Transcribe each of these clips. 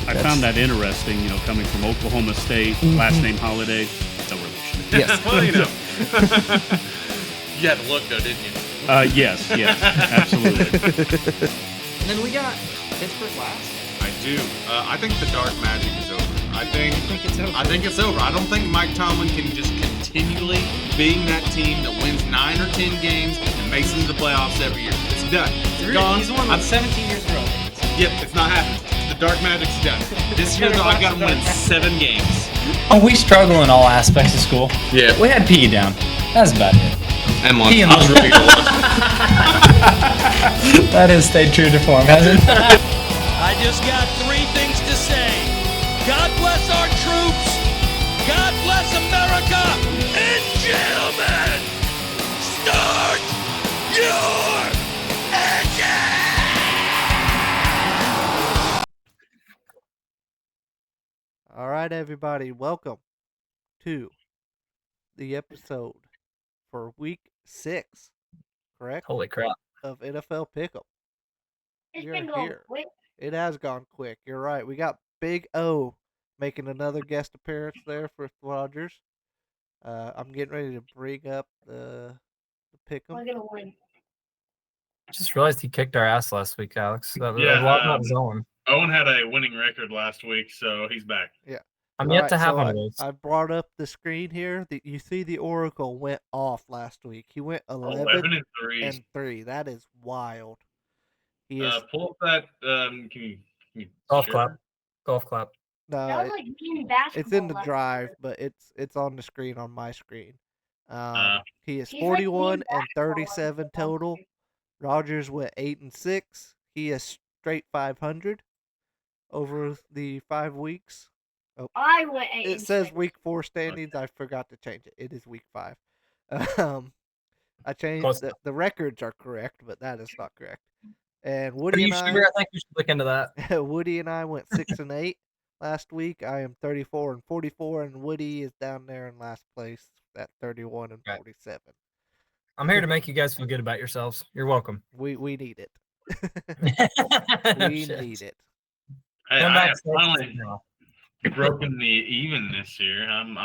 I found that interesting, coming from Oklahoma State, last name Holiday, no relation. Yes. Well, you had to look though, didn't you? Yes, absolutely. And then we got Pittsburgh last. I do. I think the dark magic is over. I think it's over. I think it's over. I don't think Mike Tomlin can just continually being that team that wins 9 or 10 games and makes it into the playoffs every year. It's done. It's gone. He's won 17 years in a row. Yep, it's not happening. The dark magic's done. This year, though, I got to win 7 games. Oh, we struggle in all aspects of school. Yeah. We had PE down. That's about it. And lunch. PE and I was really good. That has stayed true to form, hasn't it? I just got 3 things to say. God bless our troops. God bless America. And gentlemen, start your engine. All right, everybody, welcome to the episode for week 6, correct? Holy crap. Of NFL Pick'em. It's You're been going here. quick. It has gone quick. You're right. We got Big O making another guest appearance there for Rogers. I'm getting ready to bring up the We're Pick'em. gonna win. I just realized he kicked our ass last week, Alex. That was Yeah, a lot of zone. Owen had a winning record last week, so he's back. I'm All yet right, to have so one of those. I brought up the screen here. You see the Oracle went off last week. He went 11 and 3. and 3. That is wild. He is Pull up that. Can you Golf share? clap. Golf clap. That was like me in basketball. it's in the last drive, year. but it's on the screen on my screen. Uh, He is He's like me in 41 and basketball last 37 year. total. Rogers went 8 and 6. He is straight 500 over the 5 weeks. I went 8 It and says 6. week 4 standings. I forgot to change it. It is week 5. I changed Close the records are correct, but that is not correct. And Are Woody you and sure? I think we should look into that. Woody and I went 6 and 8 last week. I am 34 and 44, and Woody is down there in last place at 31 and Right. 47. I'm here to make you guys feel good about yourselves. You're welcome. We need it. We Shit. need it. I Come have back finally now. broken the even this year. I'm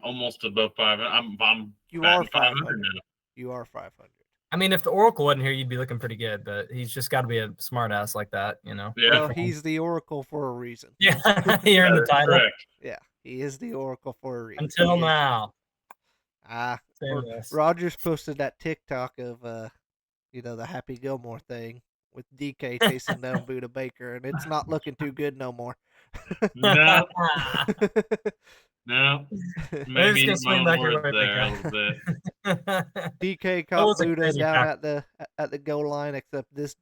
almost above 500. I'm You batting are 500. now. You are 500. I mean, if the Oracle wasn't here, you'd be looking pretty good, but he's just got to be a smart ass like that, you know? Yeah, Well, he's the Oracle for a reason. Yeah, you're in the that is title. correct. Yeah, he is the Oracle for a reason. Until He is- now. Or- Same this. Rogers posted that TikTok of the Happy Gilmore thing with DK chasing down Buda Baker, and it's not looking too good no more. No, no. They're Maybe just gonna swing back your more way, there a Baker. little bit. DK That caught was a Buda crazy down tackle. at the goal line, except this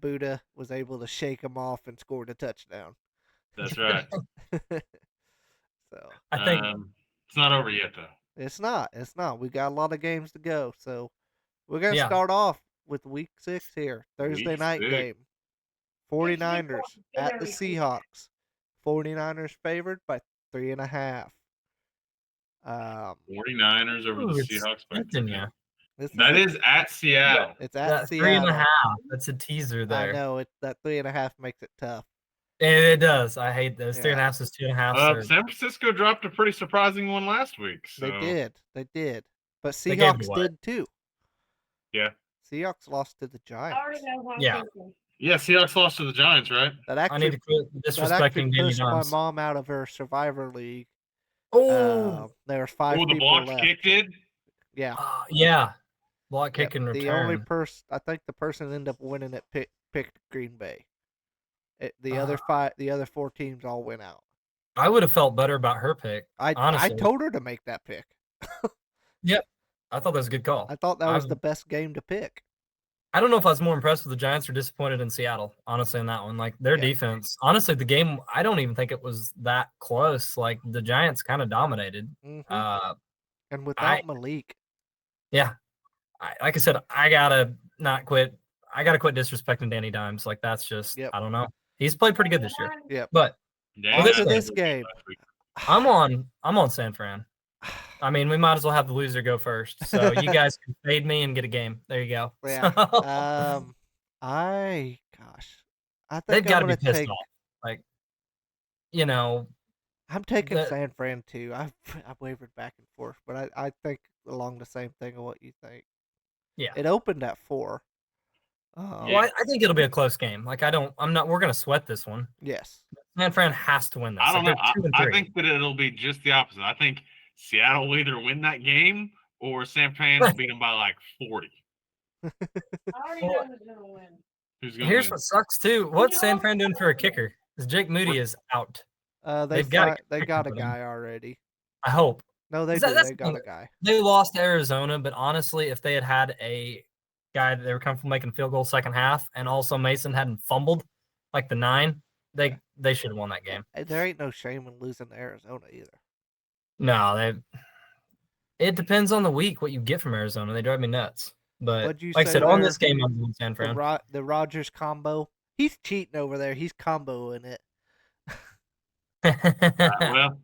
Buda was able to shake him off and scored a touchdown. That's right. So I think It's not over yet, though. it's not. We got a lot of games to go. So we're gonna Yeah. start off with week 6 here. Thursday Week night 6. game. 49ers at the very Seahawks. 49ers favored by 3.5. 49ers over ooh, the it's Seahawks. by tempting 2. you. This That is is at Seattle. it's at That Seattle. 3.5. That's a teaser I there. know that 3.5 makes it tough. It does. I hate those. Yeah. 3.5 is 2.5. San Francisco dropped a pretty surprising one last week. So. They did. But They gave it Seahawks away. did too. Yeah. Seahawks lost to the I already Giants. know what I'm Yeah. thinking. Yeah, Seahawks lost to the Giants, right? That I need actually to quit that actually disrespecting Danny pushed my Dimes. mom out of her Survivor League. Oh, There was 5 Oh, the people block left. kick did? Yeah. Yeah. Block Yep, kick and the only return. person I think the person that ended up winning it picked Green Bay. The other Ah. 4 teams all went out. I would have felt better about her pick. I honestly. told her to make that pick. I thought that was a good call. I thought that was I'm- the best game to pick. I don't know if I was more impressed with the Giants or disappointed in Seattle, honestly, in that one. Like their Yeah. defense, honestly, the game, I don't even think it was that close. Like the Giants kind of dominated. Mhm. I- And without Malik, Yeah. Like I said, I gotta not quit. I gotta quit disrespecting Danny Dimes. Like that's just, Yep. I don't know. He's played pretty good this year. Yep. But Yeah, On to that's this what game. last week. I'm on San Fran. I mean, we might as well have the loser go first. So you guys can fade me and get a game. There you go. Yeah. So, I they've think got I'm to be gonna pissed take off. Like you know, I'm taking the San Fran too. I've wavered back and forth, but I think along the same thing of what you think. yeah. It opened at 4. Well, I think it'll be a close game. Like we're gonna sweat this one. Yes. San Fran has to win this. I don't Like, know. they're 2 and I 3. think that it'll be just the opposite. I think Seattle will either win that game or San Fran will beat them by like 40. I already know who's gonna win. Who's going to Here's win? what sucks too. What's San Fran doing for a kicker? Because Jake Moody is out. They They've got a guy already. I hope. No, they 'Cause do. that's They the got thing. a guy. They lost to Arizona, but honestly, if they had a guy that they were comfortable making field goal second half, and also Mason hadn't fumbled like the 9, they should have won that game. There ain't no shame in losing to Arizona either. No, it depends on the week what you get from Arizona. They drive me nuts. But What'd you like I say said, on there? this game, I'm going San Fran. The Rogers combo. He's cheating over there. He's comboing it. Well,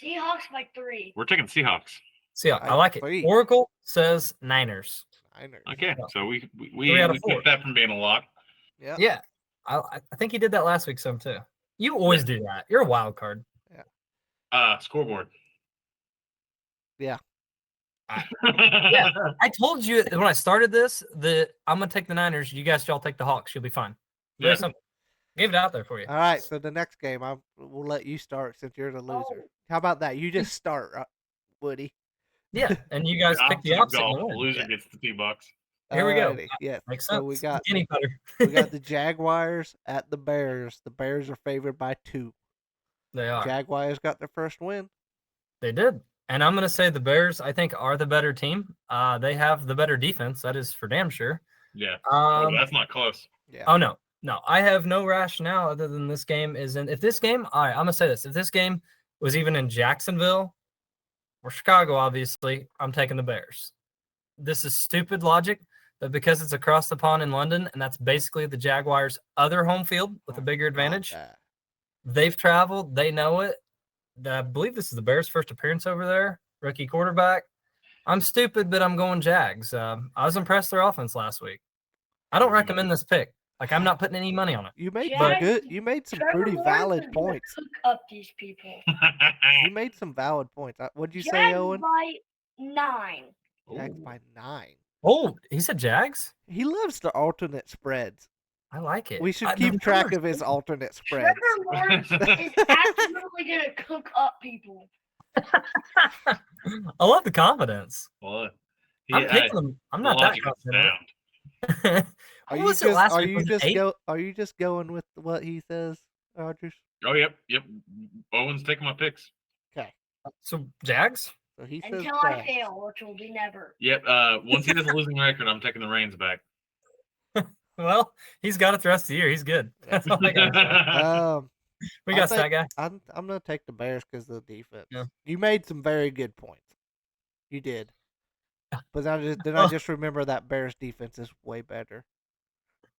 Seahawks by 3. we're taking Seahawks. See, I like it. 3. Oracle says Niners. Niners. Okay, Yeah. so we 3 out of 4. kept that from being a lock. Yeah. Yeah, I think he did that last week some too. You always do that. You're a wild card. Scoreboard. Yeah. Yeah. I told you when I started this that I'm gonna take the Niners. You guys all take the Hawks. You'll be fine. Very Yeah. simple. Gave it out there for you. All right. So the next game, we'll let you start since you're the loser. Oh. How about that? You just start, Woody. Yeah, and you guys pick the opposite. Golf. and The win. loser gets the $2. Here we go. Alrighty, Yeah. Makes So sense. we got Guinea butter. we got the Jaguars at the Bears. The Bears are favored by 2. They are. Jaguars got their first win. They did. And I'm gonna say the Bears, I think, are the better team. They have the better defense. That is for damn sure. Yeah. Um, That's not close. Yeah. Oh no. I have no rationale other than this game is in. If this game, all right, I'm gonna say this. If this game was even in Jacksonville or Chicago, obviously, I'm taking the Bears. This is stupid logic, but because it's across the pond in London, and that's basically the Jaguars' other home field with a bigger advantage. Not They've traveled, they know it. I believe this is the Bears' first appearance over there. Rookie quarterback. I'm stupid, but I'm going Jags. I was impressed their offense last week. I don't recommend this pick. Like, I'm not putting any money on it. You made Jags- You made some Trevor pretty Lawrence valid is gonna points. Cook up these people. You made some valid points. What'd you say, Jags Owen? by 9. Jags by 9. Oh, he said Jags? He loves the alternate spreads. I like it. We should The keep track numbers- of his alternate spreads. Trevor Lawrence is absolutely gonna cook up people. I love the confidence. Well, I'm picking them. I'm not that confident. Sound. Are What you was it just last are week? you Was it just 8? are you just going with what he says, Rogers? Oh, yep. Owen's taking my picks. Okay. So Jags? So he says Until I Jags. fail, which will be never. Yep. Once he has a losing record, I'm taking the reins back. Well, he's got it the rest of the year. He's good. That's all I got. We I got think- that guy. I'm gonna take the Bears because of the defense. Yeah. You made some very good points. You did. But I just remember that Bears defense is way better.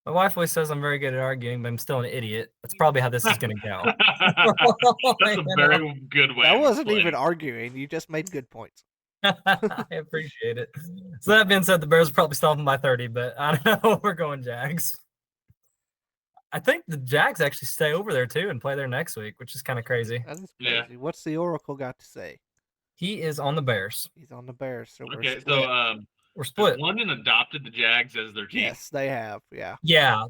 My wife always says I'm very good at arguing, but I'm still an idiot. That's probably how this is going to go. That's a very good way. I of wasn't explaining even it. arguing. You just made good points. I appreciate it. So that being said, the Bears will probably stop them by 30, but I don't know. We're going Jags. I think the Jags actually stay over there too and play there next week, which is kind of crazy. That is Yeah. crazy. What's the Oracle got to say? He is on the Bears. He's on the Bears. So we're Okay, split. so We're split. London adopted the Jags as their team. Yes, they have. Yeah. Yeah,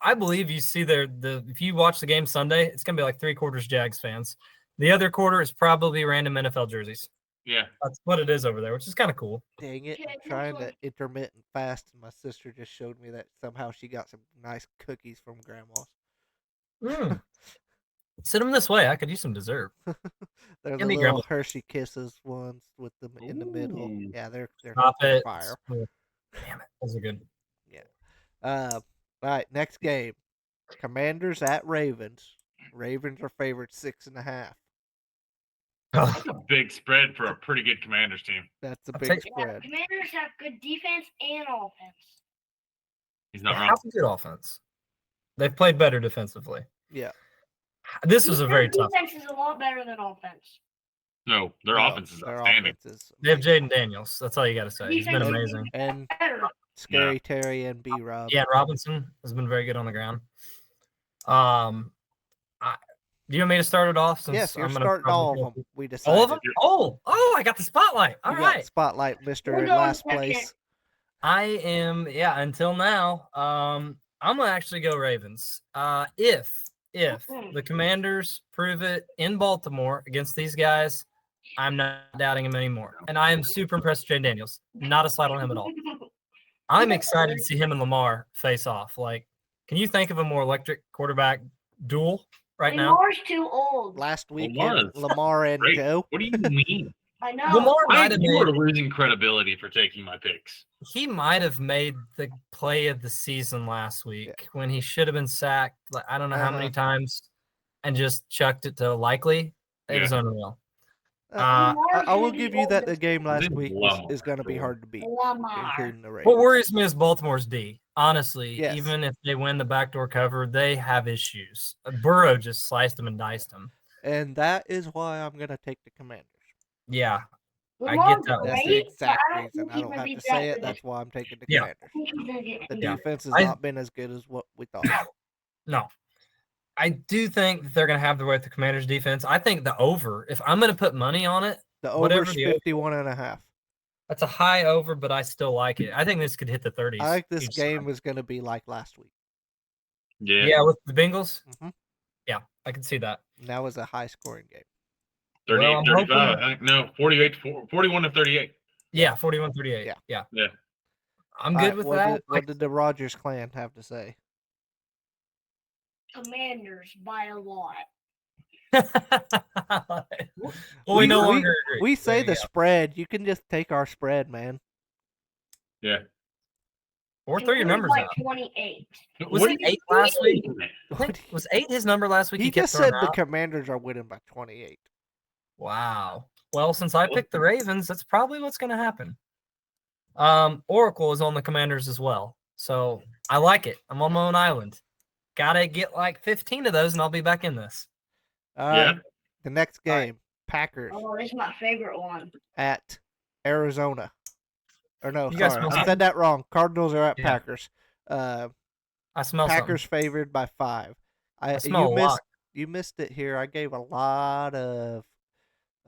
I believe you see if you watch the game Sunday, it's gonna be like 3/4 Jags fans. The other quarter is probably random NFL jerseys. Yeah. That's what it is over there, which is kind of cool. Dang it. Yeah, I'm it's trying to like- intermittent fast. And my sister just showed me that somehow she got some nice cookies from grandma's. Mm. Sit them this way. I could use some dessert. They're the Give me little grandma. Hershey Kisses ones with them in the middle. Ooh. Yeah, they're Stop it. fire. Damn it. Those are good. All right, next game. Commanders at Ravens. Ravens are favored 6.5. That's a big spread for a pretty good Commanders team. That's a I'll big take- Yeah, spread. Commanders have good defense and offense. He's They not wrong. have a good offense. They've played better defensively. Yeah. This was a very tough. Defense is a lot better than offense. No, their No, offense is their outstanding. offense is They have amazing. Jaden Daniels. That's all you got to say. He's been Defense is amazing. And Better. Scary Terry and B Rob. Yeah, Robinson has been very good on the ground. Do you want me to start it off? Since Yes, you're I'm gonna starting probably all go of them. We decided. all of them. Oh, I got the spotlight. All You got right. spotlight, We're Mister going Last second. Place. I am, yeah, until now. I'm gonna actually go Ravens. If the Commanders prove it in Baltimore against these guys, I'm not doubting him anymore. And I am super impressed with Jane Daniels. Not a slight on him at all. I'm excited to see him and Lamar face off. Like, can you think of a more electric quarterback duel right now? Lamar's too old. Last weekend, was Lamar and great. Joe. What do you mean? I know. Lamar might have You are made losing credibility for taking my picks. he might have made the play of the season last week when he should have been sacked. Like, I don't know how many times, and just chucked it to likely. It was unreal. I will give you that the game last Then week Lamar, is going to be sure. hard to beat, Lamar. including the What Ravens. worries me is Baltimore's D. Honestly, Yes. even if they win the backdoor cover, they have issues. Burrow just sliced them and diced them. And that is why I'm going to take the Commanders. Yeah, I Lamar's get that. That's the great, exact but I reason. think I he's don't gonna have be to say that it. good. That's why I'm taking the Yeah. Commanders. I think he's gonna get The Yeah. defense has I- not been as good as what we thought. No. I do think that they're going to have their way with the Commanders' defense. I think the over, if I'm going to put money on it, The Whatever over's the over- 51.5. that's a high over, but I still like it. I think this could hit the 30s. I think this each game side. was going to be like last week. Yeah. Yeah, with the Bengals. Mhm. Yeah, I can see that. And that was a high scoring game. 38, Well, I'm 35. hoping- I think. No, 48, 41 to 38. Yeah, 41-38. Yeah. Yeah. I'm All good right, with what that. Did, what did the Rogers clan have to say? Commanders by a lot. well, we no longer agree. We There say you the go. spread. You can just take our spread, man. Yeah. Or throw your numbers by out. 28. Was What it do you 8 last week? mean? I think was 8 his number last week? He kept just throwing said the out? Commanders are winning by 28. Wow. Well, since I picked the Ravens, that's probably what's going to happen. Oracle is on the Commanders as well, so I like it. I'm on my own island. Gotta get like 15 of those, and I'll be back in this. All right. Yeah. The next All right. game, Packers Oh, this is my favorite one. at Arizona. Or no, You guys sorry, smell I something? said that wrong. Cardinals are at Yeah. Packers. I smell Packers something. favored by 5. I smell you a missed lot. you missed it here. I gave a lot of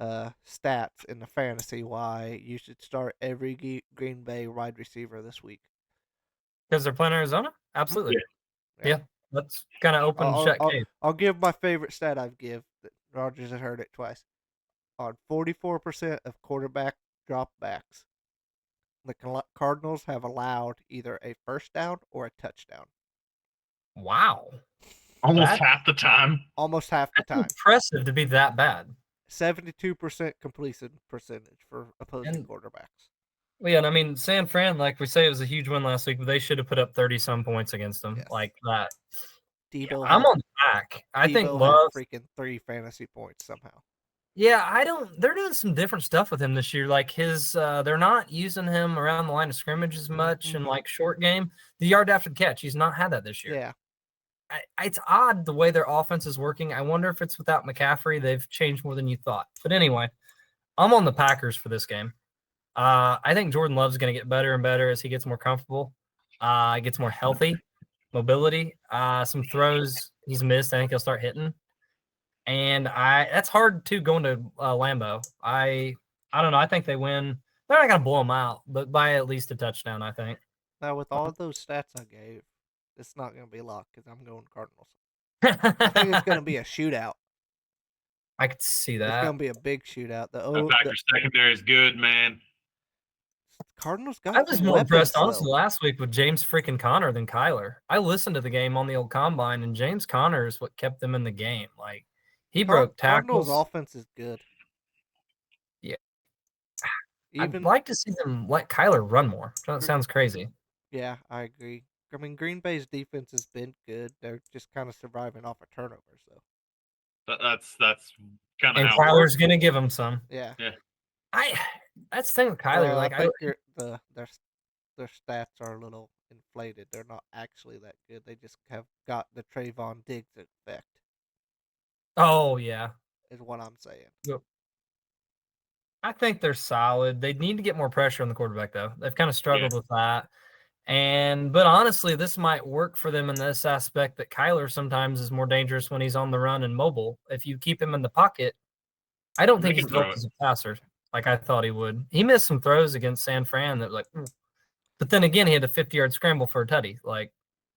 stats in the fantasy why you should start every Green Bay wide receiver this week. Because they're playing Arizona? Absolutely. Yeah. Yeah. Let's kind of open and shut case. I'll give my favorite stat I've give. That Rogers has heard it twice. On 44% of quarterback dropbacks, the Cardinals have allowed either a first down or a touchdown. Wow. Almost That- half the time. Almost half the That's time. impressive to be that bad. 72% completion percentage for opposing And- quarterbacks. Well, yeah, and I mean, San Fran, like we say, it was a huge win last week, but they should have put up 30-some points against them Yes. like that. Debo I'm had- on the back. I think Debo had Love. freaking 3 fantasy points somehow. Yeah, they're doing some different stuff with him this year. Like they're not using him around the line of scrimmage as much in like short game. The yard after the catch, he's not had that this year. Yeah. It's odd the way their offense is working. I wonder if it's without McCaffrey. They've changed more than you thought. But anyway, I'm on the Packers for this game. I think Jordan Love's going to get better and better as he gets more comfortable, gets more healthy, mobility. Some throws he's missed, I think he'll start hitting. And that's hard too going to Lambeau. I don't know. I think they win. They're not going to blow them out, but by at least a touchdown, I think. Now, with all those stats I gave, it's not going to be locked because I'm going Cardinals. I think it's going to be a shootout. I could see It's that. going to be a big shootout. The Packers secondary is good, man. Cardinals got I was some more weapons, impressed, honestly, though. last week with James freaking Conner than Kyler. I listened to the game on the old combine, and James Conner is what kept them in the game. Like, he broke tackles. Cardinals' offense is good. Yeah. Even I'd like to see them let Kyler run more. That sounds crazy. Yeah, I agree. I mean, Green Bay's defense has been good. They're just kind of surviving off of turnovers, though. That's kind of And how it works. Kyler's going to give them some. Yeah. That's the thing with Kyler. Well, like, I think their stats are a little inflated. They're not actually that good. They just have got the Trayvon Diggs effect, oh, yeah. is what I'm saying. I think they're solid. They need to get more pressure on the quarterback, though. They've kind of struggled with that. But honestly, this might work for them in this aspect that Kyler sometimes is more dangerous when he's on the run and mobile. If you keep him in the pocket, I don't They think can he's throw built it. as a passer like I thought he would. He missed some throws against San Fran that but then again, he had a 50-yard scramble for a tutty. Like,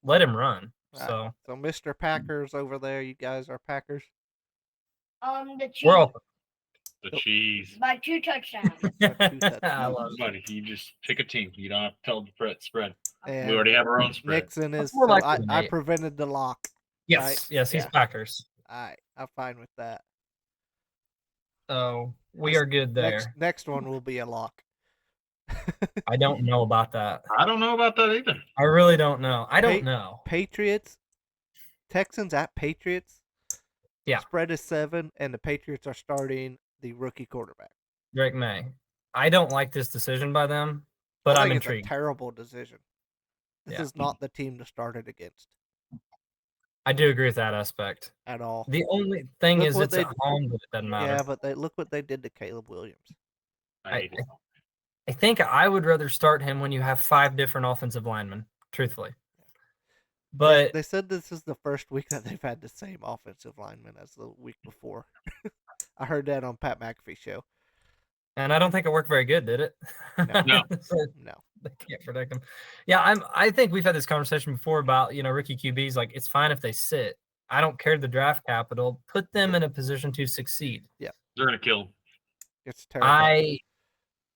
let him run. All right. So So Mr. Packers over there, you guys are Packers. The Chiefs we're all. The cheese. by 2 touchdowns. I love it. Buddy, you just pick a team. You don't have to tell the spread. And We already have our own spread. Nixon is. more So likely than I 8. prevented the lock. Yes, right? yes, he's Yeah. Packers. All right, I'm fine with that. So we are good there. Next one will be a lock. I don't know about that. I don't know about that either. I really don't know. I don't Pa- know. Patriots, Texans at Patriots. Yeah. Spread is 7, and the Patriots are starting the rookie quarterback. Drake May. I don't like this decision by them, but I I'm think intrigued. It's a terrible decision. This Yeah. is not the team to start it against I do agree with that aspect. at all. The only thing Look is what it's they- at home, but it doesn't matter. Yeah, but look what they did to Caleb Williams. I hate it. I think I would rather start him when you have 5 different offensive linemen, truthfully. But They said this is the first week that they've had the same offensive lineman as the week before. I heard that on Pat McAfee's show. and I don't think it worked very good, did it? No. So No. they can't protect him. Yeah, I think we've had this conversation before about, rookie QBs. Like, it's fine if they sit. I don't care the draft capital. Put them in a position to succeed. They're gonna kill him. It's terrible.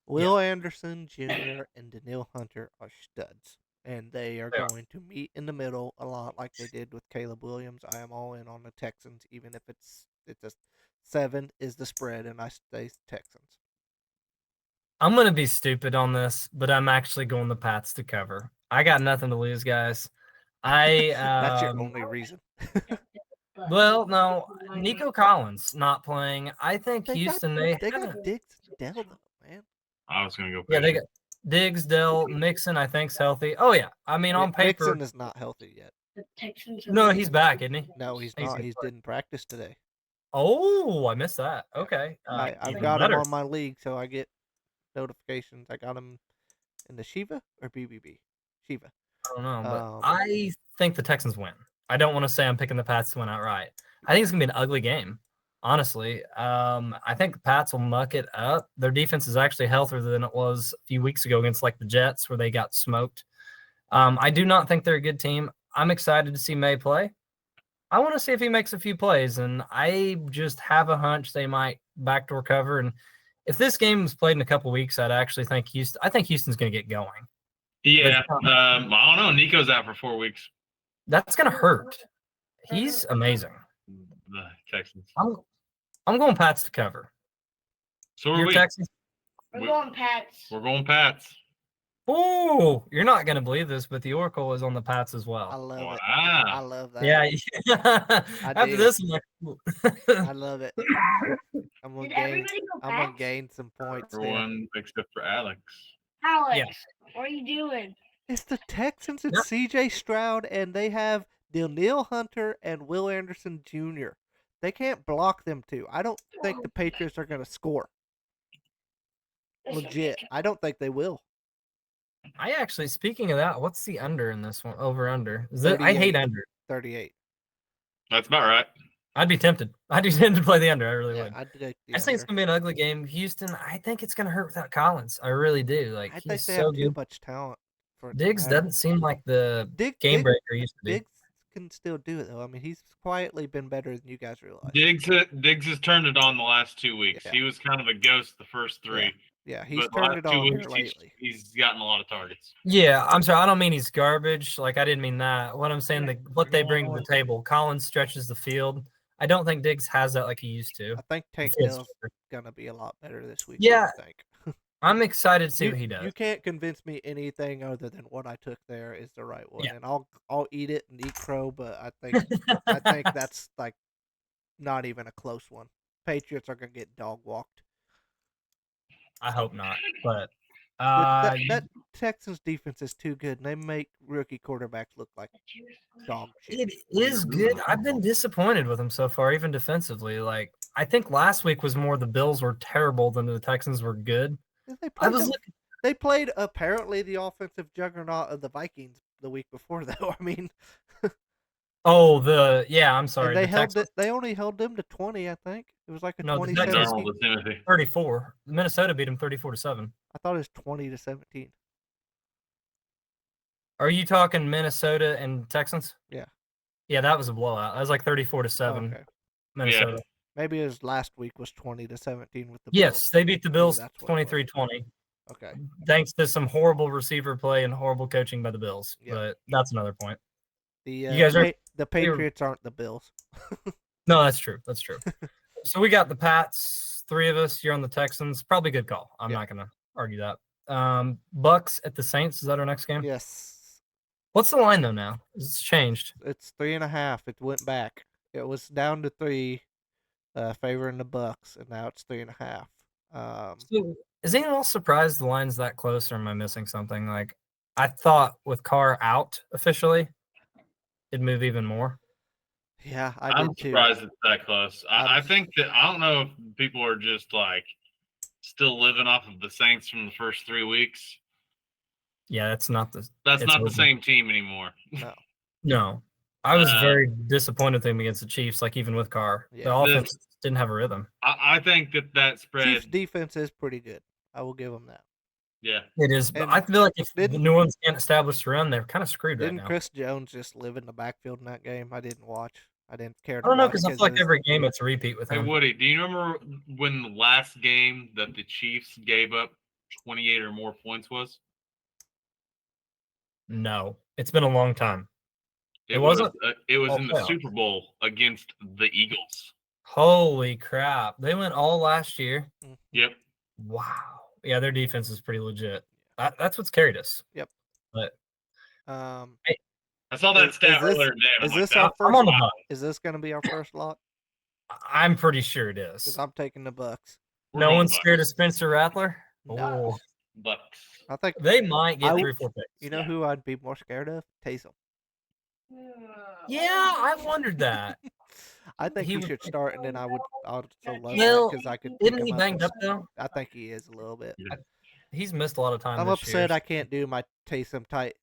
Will yeah. Anderson Jr. and Daniil Hunter are studs, and they are They are. going to meet in the middle a lot like they did with Caleb Williams. I am all in on the Texans, even if it's a 7 is the spread, and I stay Texans. I'm going to be stupid on this, but I'm actually going the Pats to cover. I got nothing to lose, guys. That's your only reason. Well, no, Nico Collins not playing. I think Houston, they haven't- got Diggs and Dell though, man. I was gonna go. Yeah, they Patriots. got Diggs, Dell, Mixon, I think's healthy. Oh, yeah. I mean, on paper. Mixon is not healthy yet. The Texans. No, he's back, isn't he? No, he's He's not. gonna He play. didn't practice today. Oh, I missed that. Okay. I've even got him better. on my league, so I get notifications. I got him in the Shiva or BBB? Shiva. I don't know, but Um, I think the Texans win. I don't want to say I'm picking the Pats to win outright. I think it's gonna be an ugly game, honestly. I think the Pats will muck it up. Their defense is actually healthier than it was a few weeks ago against like the Jets, where they got smoked. I do not think they're a good team. I'm excited to see May play. I want to see if he makes a few plays, and I just have a hunch they might backdoor cover. And if this game was played in a couple weeks, I'd actually think Houston. I think Houston's going to get going. Yeah. I don't know. Nico's out for 4 weeks. That's going to hurt. He's amazing. The Texans. I'm going Pats to cover. So are Your we. Texans. We're going Pats. We're going Pats. Oh, you're not going to believe this, but the Oracle is on the Pats as I well. love it. Wow. I love that. Yeah. After do. this, I'm like, I love it. I'm gonna Did gain. everybody go I'm gonna Pats? gain some points. Here. Everyone except for Alex. Alex, Yeah. what are you doing? It's the Texans. It's Yep. C.J. Stroud, and they have Daniil Hunter and Will Anderson Jr. They can't block them two. I don't think the Patriots are gonna score. Legit, I don't think they will. I actually, speaking of that, what's the under in this one? Over under. Is it? I 38. hate under. 38. That's about right. I'd be tempted. I'd be tempted to play the under. I really Yeah, would. I'd take the I just think it's under. gonna be an ugly game. Houston, I think it's gonna hurt without Collins. I really do. Like I think he's they so have too good. much talent for it to Diggs matter. doesn't seem like the Dig- game Dig- breaker he used to be. Diggs can still do it though. I mean, he's quietly been better than you guys realize. Diggs has turned it on the last 2 weeks. Yeah. He was kind of a ghost the first 3. Yeah, he's but the turned last it 2 on here weeks, lately. he's gotten a lot of targets. Yeah, I'm sorry. I don't mean he's garbage. Like I didn't mean that. What I'm saying, what they bring to the table. Collins stretches the field. I don't think Diggs has that like he used to. I think Tank He feels Dell's better. gonna be a lot better this week. Yeah. I think. I'm excited to see what he You does. can't convince me anything other than what I took there is the right one, Yeah. and I'll eat it and eat crow, but I think that's like not even a close one. Patriots are gonna get dog walked. I hope not. But That Texans defense is too good, and they make rookie quarterbacks look like dog shit. it is good. I've been disappointed with him so far, even defensively. Like I think last week was more the Bills were terrible than the Texans were good. They I played was them, looking. They played apparently the offensive juggernaut of the Vikings the week before, though. I mean, Oh, I'm sorry. and they The held Texans, it. They only held them to 20. I think it was like a No, the 20 Texans- Darnold 17. to Timothy. 34. Minnesota beat them 34-7. I thought it was 20 to 17. Are you talking Minnesota and Texans? Yeah. Yeah, that was a blowout. That was like 34-7. Oh, okay. Minnesota. Maybe it was last week was 20 to 17 with the Yes, Bills. they beat the Bills that's what it was. 23-20. Okay. Thanks to some horrible receiver play and horrible coaching by the Bills. Yeah. But that's another point. The You guys are- the Patriots aren't the Bills. No, that's true. That's true. So we got the Pats, 3 of us. You're on the Texans. Probably good call. I'm Yeah. not going to argue that. Bucks at the Saints. Is that our next game? Yes. What's the line though now? It's changed. It's 3.5. It went back. It was down to 3, favoring the Bucks, and now it's 3.5. So, is anyone else surprised the line's that close, or am I missing something? Like, I thought with Carr out officially, it'd move even more. Yeah, I'm did too. surprised it's that close. I think that I don't know if people are just like still living off of the Saints from the first 3 weeks. Yeah, that's not the. That's it's not the over. same team anymore. No, I was very disappointed with them against the Chiefs. Like even with Carr, Yeah. the offense didn't have a rhythm. I think that spread. Chiefs defense is pretty good. I will give them that. Yeah, It is, but And I feel like if the didn't- New Orleans can't establish the run, they're kind of screwed right Didn't now. Chris Jones just live in the backfield in that game? I didn't watch. I didn't care. I don't know because I feel like every game it's a repeat with Hey him. Woody, do you remember when the last game that the Chiefs gave up 28 or more points was? No, it's been a long time. It wasn't? It was Oh, in the playoff. Super Bowl against the Eagles. Holy crap! They went all last year. Yep. Wow. Yeah, their defense is pretty legit. That's what's carried us. Yep. But I saw that stat earlier today. and Is I'm like, this our "That's I'm on the first? hunt. Is this going to be our first lot? I'm pretty sure it Because is. I'm taking the Bucks. we're No going one's Bucks." scared of Spencer Rattler. No. Oh, Bucks. I think they might get I 3 or 4 picks. you know who I'd be more scared of? Taysom. Yeah, I wondered that. I think He he would- should start, and then I would also love Well, that because I could. pick Isn't he him banged as- up though? I think he is a little bit. He's missed a lot of time. I'm this upset year. I can't do my Taysom tight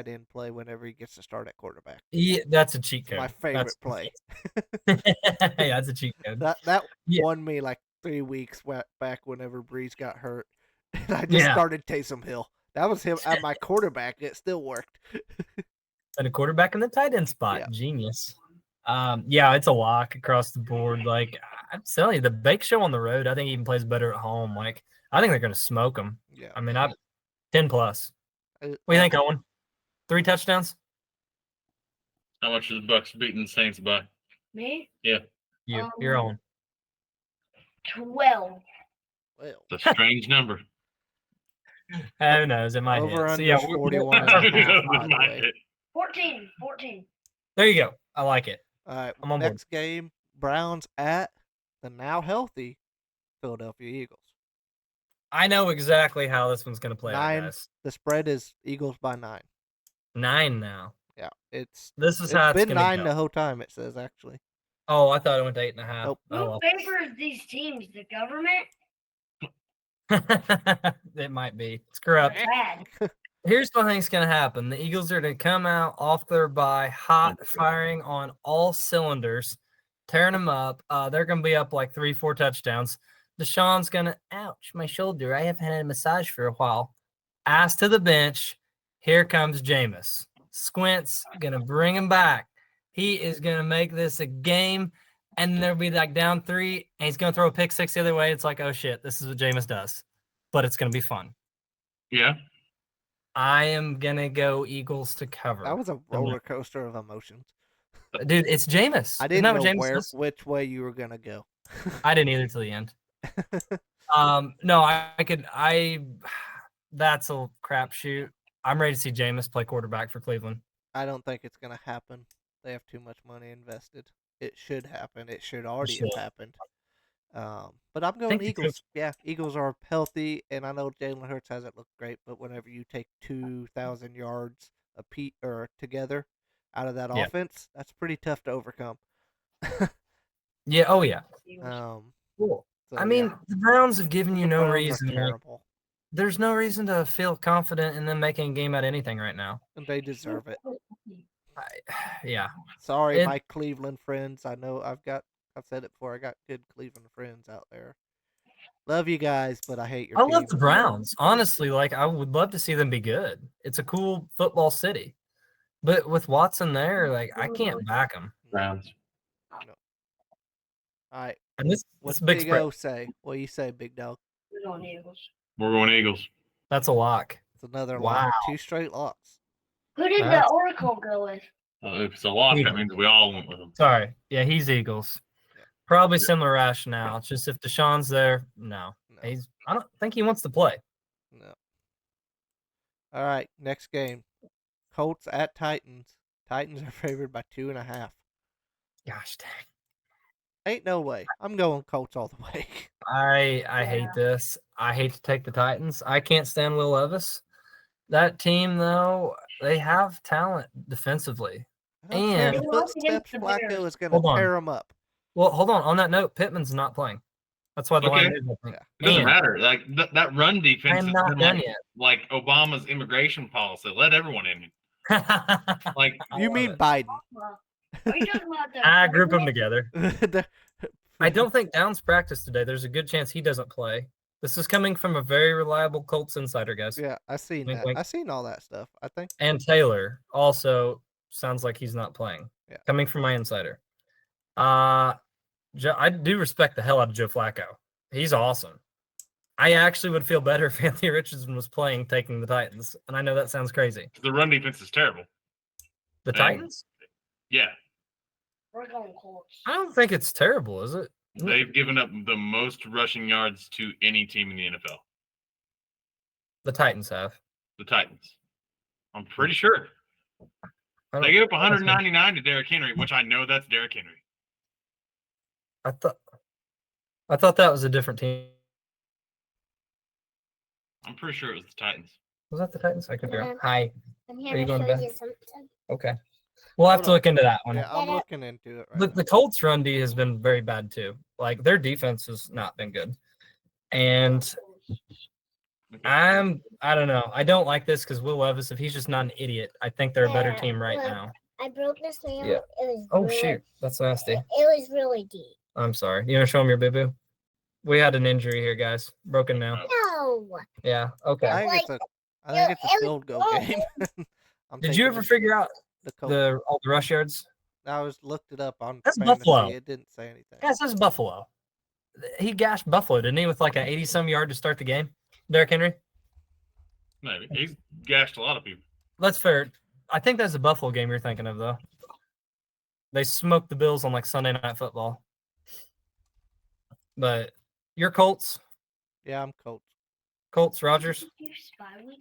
end play whenever he gets to start at quarterback. That's a cheat It's code. my favorite play. Yeah, that's a cheat code. That Yeah. won me like 3 weeks back whenever Breeze got hurt, and I just Yeah. started Taysom Hill. That was him at my quarterback. It still worked. And a quarterback in the tight end spot. Yeah. Genius. Yeah, it's a lock across the board. Like I'm telling you, the Bake Show on the road, I think he even plays better at home. Like I think they're gonna smoke him. Yeah. I mean, 10 plus. What do you think, Owen? 3 touchdowns? How much is the Bucks beating the Saints by? Me? You're on. 12. Well, It's a strange number. Who knows? It might over hit. So, under yeah, 41 and a half, by the way. 14. 14. there you go. I like it. All right. I'm on board. Next game, Browns at the now healthy Philadelphia Eagles. I know exactly how this one's gonna play out, 9. guys. The spread is Eagles by 9. 9 now. Yeah, This is it's how it's been gonna 9 go. the whole time. It says actually. Oh, I thought it went to 8.5. Nope. Who Oh, well. favors these teams? The government? It might be. It's corrupt. Bad. Here's what I think's gonna happen. The Eagles are gonna come out off their bye, hot, firing on all cylinders, tearing them up. They're gonna be up like 3-4 touchdowns. Deshaun's gonna, ouch, my shoulder. I haven't had a massage for a while. Ass to the bench. Here comes Jameis. Squint's gonna bring him back. He is gonna make this a game, and they'll be like down 3, and he's gonna throw a pick 6 the other way. It's like, oh shit, this is what Jameis does. But it's gonna be fun. Yeah. I am gonna go Eagles to cover. That was a roller coaster of emotions. Dude, it's Jameis. I Isn't didn't that know what Jameis does? which way you were gonna go. I didn't either till the end. No, that's a crapshoot. I'm ready to see Jameis play quarterback for Cleveland. I don't think it's gonna happen. They have too much money invested. It should happen. It should already should. have happened. But I'm going Think the Eagles. Yeah, Eagles are healthy, and I know Jalen Hurts hasn't looked great, but whenever you take 2,000 yards together out of that Yeah. offense, that's pretty tough to overcome. Yeah. Oh yeah. Um, Cool. so, I mean, yeah, the Browns have given you the no Browns are reason. Like, terrible. There's no reason to feel confident in them making a game out of anything right now. And they deserve it. Yeah. Sorry, It- my Cleveland friends. I know I've said it before. I got good Cleveland friends out there. Love you guys, but I hate your I team. love the Browns. Honestly, like I would love to see them be good. It's a cool football city. But with Watson there, like I can't back him. Browns. No. All right. And this What's a big Big spread. O say? What do you say, Big Dog? We're going Eagles. We're going Eagles. That's a lock. It's another Wow. lock. 2 straight locks. Who did the That's- Oracle go with? If it's a lock, that Eagles. means we all went with them. Sorry. Yeah, he's Eagles. Yeah. Probably similar rationale. It's just if Deshaun's there, no. No. I don't think he wants to play. No. All right. Next game. Colts at Titans. Titans are favored by 2.5. Gosh dang. Ain't no way. I'm going Colts all the way. I hate this. I hate to take the Titans. I can't stand Will Levis. That team, though, they have talent defensively. I don't care. And- Footsteps Flacco is going to Hold on. tear them up. Well, hold on. On that note, Pittman's not playing. That's why the Okay. line is open. Yeah. It doesn't And- matter. Like that run defense I'm has not been done like Obama's immigration policy. Let everyone in. yet. Like You love mean it. Biden? Are you talking about the? I group them together. The- I don't think Downs practiced today. There's a good chance he doesn't play. This is coming from a very reliable Colts insider, guys. Yeah, I seen Wink, that. wink. I seen all that stuff. I think. And Taylor also sounds like he's not playing. Yeah. Coming from my insider. I do respect the hell out of Joe Flacco. He's awesome. I actually would feel better if Anthony Richardson was playing taking the Titans. And I know that sounds crazy. the run defense is terrible. The And- Titans? Yeah, We're going Colts. I don't think it's terrible, is it? they've given up the most rushing yards to any team in the NFL. The Titans have. The Titans. I'm pretty sure I they don't- gave up 199 to Derrick Henry, which I know that's Derrick Henry. I thought that was a different team. I'm pretty sure it was the Titans. Was that the Titans? I could be wrong. Yeah. Hi. I'm Are here you to going show to bed? you something. Okay. We'll have Hold to on. look into that one. Yeah, I'm looking into it right Look, the Colts run D has been very bad too. Like their defense has not been good. And Okay. I don't know. I don't like this because Will Levis, if he's just not an idiot, I think they're a better Yeah, team right look. now. I broke this nail. Yeah. It was Oh really, shoot. That's nasty. It was really deep. I'm sorry. You wanna show him your boo-boo? We had an injury here, guys. Broken nail. No. Yeah. now. Okay. I think it's a it was field goal all- game. I'm Did you taking ever figure out the Colts. all the rush yards? I looked it up on That's fantasy. Buffalo. It didn't say anything. Guys, this is Buffalo. He gashed Buffalo, didn't he, with like an 80-some yard to start the game? Derrick Henry? Maybe he's gashed a lot of people. That's fair. I think that's the Buffalo game you're thinking of, though. They smoked the Bills on like Sunday Night Football. But your Colts, Yeah, I'm Colts, Rogers. Your spy week?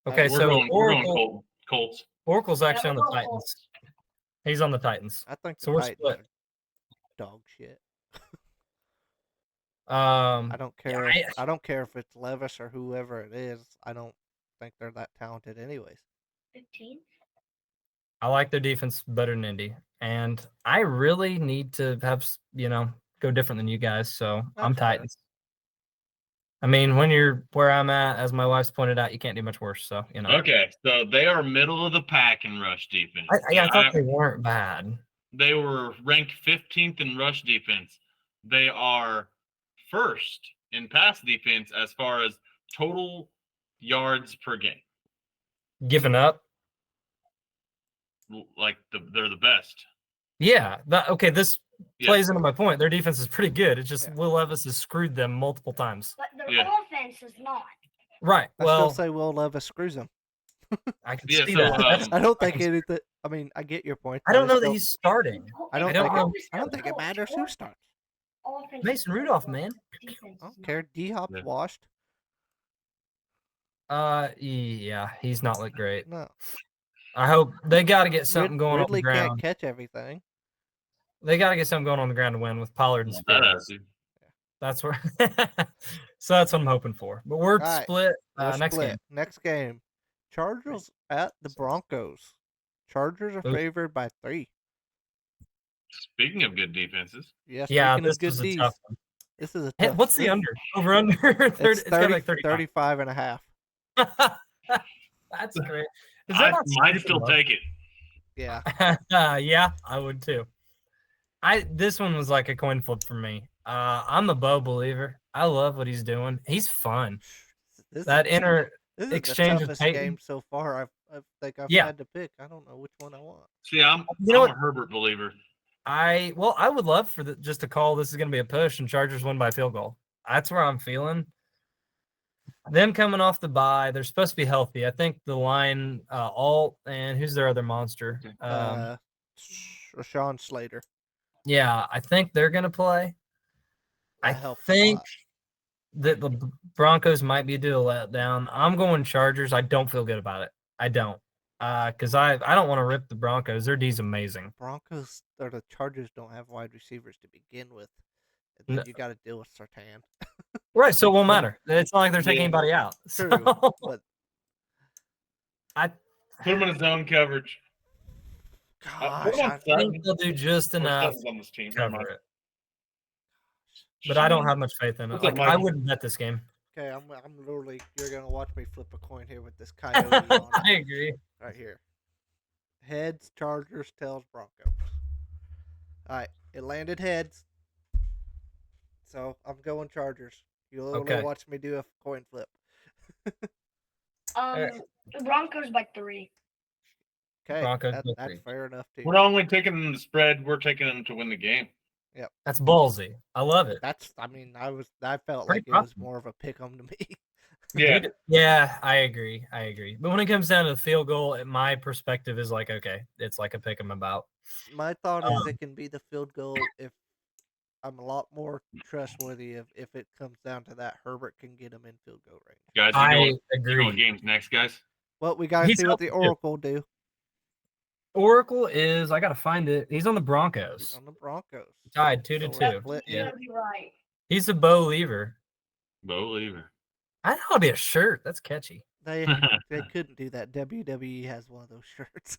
Okay, We're so going Colts. Oracle's actually on the we're going Titans. He's on the Titans. I think So the we're Titans split. are dog shit. I I don't care. I- I don't care if it's Levis or whoever it is. I don't think they're that talented, anyways. 15? I like their defense better than Indy, and I really need to have go different than you guys. So I'm That's fair. Titans. I mean, when you're where I'm at, as my wife's pointed out, you can't do much worse. So Okay, so they are middle of the pack in rush defense. I thought they weren't bad. They were ranked 15th in rush defense. They are first in pass defense as far as total yards per game. Giving up. Like they're the best. Yeah. Okay. This Yeah. plays into my point. Their defense is pretty good. It's just Yeah. Will Levis has screwed them multiple times. But their Yeah. offense is not. Right. I Well, still say Will Levis screws him. I can Yeah, see so, that. That's- I don't think I can- anything. I mean, I get your point. I don't but know that still- he's starting. I don't think think. I don't think it matters who starts. Offense Mason is Rudolph, not. man. Defense I is don't care. D Hop's Yeah. washed. Yeah, he's not looked great. No. I hope they got to get something going Ridley on the can't ground. catch everything. They got to get something going on the ground to win with Pollard and That Spears. has to. That's where. So that's what I'm hoping for. But we're All right, split. We're Next split. game. Next game. Chargers at the Broncos. Chargers are Ooh. favored by 3. Speaking of good defenses, Yeah, Yeah, speaking this of good was a D's. tough one. This is a Hey, tough. what's the this- under? Over under 30, It's it's got 30, like 35. 35 and a half. That's great. Is that I not might stupid, still though? take it. Yeah. Yeah, I would too. This one was like a coin flip for me. I'm a Bo believer. I love what he's doing. He's fun. This That is, inner this is exchange the with toughest Peyton. game so far. I think I've Yeah. had to pick. I don't know which one I want. See, I'm You know I'm what? a Herbert believer. I would love for just to call this is going to be a push and Chargers win by field goal. That's where I'm feeling. Them coming off the bye, they're supposed to be healthy. I think the line, Alt, and who's their other monster? Rashawn Slater. Yeah, I think they're going to play. That I helps a think lot. that the Broncos might be due a letdown. I'm going Chargers. I don't feel good about it. I don't. Because I don't want to rip the Broncos. Their D's amazing. Broncos or the Chargers don't have wide receivers to begin with. And then No. you got to deal with Sartan. Right, so it won't matter. It's not like they're taking Yeah. anybody out. True, So, but I Put him in a zone coverage. gosh, Put him on I Sutton. think they'll do just Or enough Sutton's on this team. to Never mind. cover it. But I don't have much faith in it. What's up, Like I Mikey? wouldn't bet this game. okay. I'm literally. You're gonna watch me flip a coin here with this coyote on it I agree. right here. Heads, Chargers, tails, Broncos. All right, it landed heads. So I'm going Chargers. You'll Okay. watch me do a coin flip. The Broncos by 3. Okay, Broncos by that's 3. fair enough too. We're not only taking them to spread, we're taking them to win the game. That's ballsy. I love it. That's. I mean, I felt Pretty like it was confident. more of a pick 'em to me. Yeah. Yeah, I agree. But when it comes down to the field goal, my perspective is like, okay, it's like a pick 'em about. My thought is it can be the field goal if I'm a lot more trustworthy if it comes down to that. Herbert can get him in field goal range. Guys, I you know what agree. game's next, guys? Well, we gotta He's see what the healthy, too. Oracle do Oracle is I gotta find it. He's on the Broncos. on the Broncos. Tied 2 to So 2. it's split You Yeah. gotta be right. He's a Bo Lever. Bo Lever. I know it'll be a shirt. That's catchy. They couldn't do that. WWE has one of those shirts.